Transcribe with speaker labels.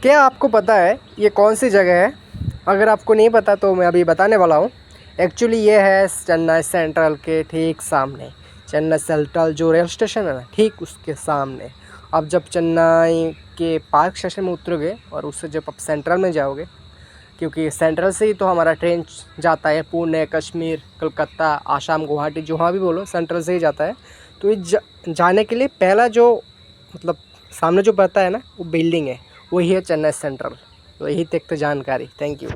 Speaker 1: क्या आपको पता है ये कौन सी जगह है? अगर आपको नहीं पता तो मैं अभी बताने वाला हूँ। एक्चुअली ये है चेन्नई सेंट्रल के ठीक सामने। चेन्नई सेंट्रल जो रेल स्टेशन है ना, ठीक उसके सामने। अब जब चेन्नई के पार्क स्टेशन में उतरोगे और उससे जब आप सेंट्रल में जाओगे, क्योंकि सेंट्रल से ही तो हमारा ट्रेन जाता है पुणे, कश्मीर, कलकत्ता, आसाम, गुवाहाटी, जहाँ भी बोलो सेंट्रल से ही जाता है। तो ये जाने के लिए पहला जो मतलब सामने जो पड़ता है ना, वो बिल्डिंग है, वही है चेन्नई सेंट्रल। तो यही तक तो जानकारी। Thank you.